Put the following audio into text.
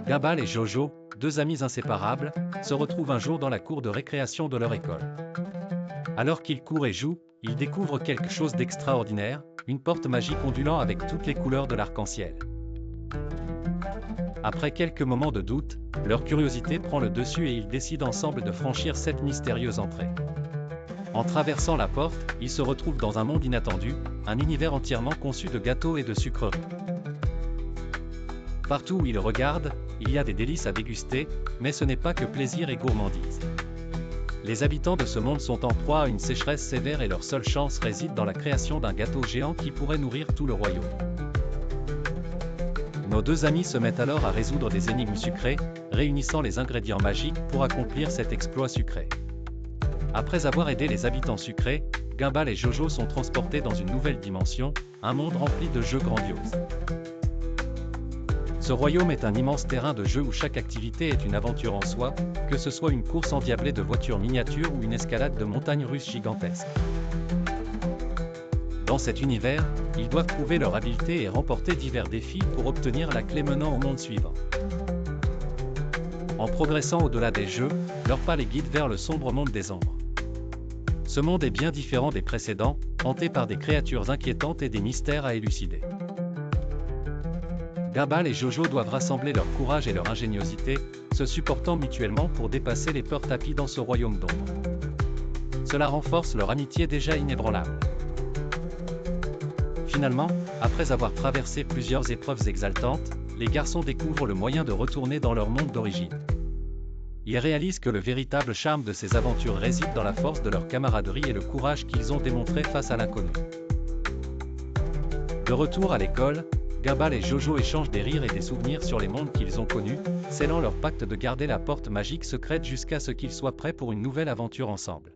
Gumball et Jojo, deux amis inséparables, se retrouvent un jour dans la cour de récréation de leur école. Alors qu'ils courent et jouent, ils découvrent quelque chose d'extraordinaire, une porte magique ondulant avec toutes les couleurs de l'arc-en-ciel. Après quelques moments de doute, leur curiosité prend le dessus et ils décident ensemble de franchir cette mystérieuse entrée. En traversant la porte, ils se retrouvent dans un monde inattendu, un univers entièrement conçu de gâteaux et de sucreries. Partout où ils regardent, il y a des délices à déguster, mais ce n'est pas que plaisir et gourmandise. Les habitants de ce monde sont en proie à une sécheresse sévère et leur seule chance réside dans la création d'un gâteau géant qui pourrait nourrir tout le royaume. Nos deux amis se mettent alors à résoudre des énigmes sucrées, réunissant les ingrédients magiques pour accomplir cet exploit sucré. Après avoir aidé les habitants sucrés, Gumball et Jojo sont transportés dans une nouvelle dimension, un monde rempli de jeux grandioses. Ce royaume est un immense terrain de jeu où chaque activité est une aventure en soi, que ce soit une course endiablée de voitures miniatures ou une escalade de montagnes russes gigantesques. Dans cet univers, ils doivent prouver leur habileté et remporter divers défis pour obtenir la clé menant au monde suivant. En progressant au-delà des jeux, leur pas les guide vers le sombre monde des ombres. Ce monde est bien différent des précédents, hanté par des créatures inquiétantes et des mystères à élucider. Gumball et Jojo doivent rassembler leur courage et leur ingéniosité, se supportant mutuellement pour dépasser les peurs tapies dans ce royaume d'ombre. Cela renforce leur amitié déjà inébranlable. Finalement, après avoir traversé plusieurs épreuves exaltantes, les garçons découvrent le moyen de retourner dans leur monde d'origine. Ils réalisent que le véritable charme de ces aventures réside dans la force de leur camaraderie et le courage qu'ils ont démontré face à l'inconnu. De retour à l'école, Gumball et Jojo échangent des rires et des souvenirs sur les mondes qu'ils ont connus, scellant leur pacte de garder la porte magique secrète jusqu'à ce qu'ils soient prêts pour une nouvelle aventure ensemble.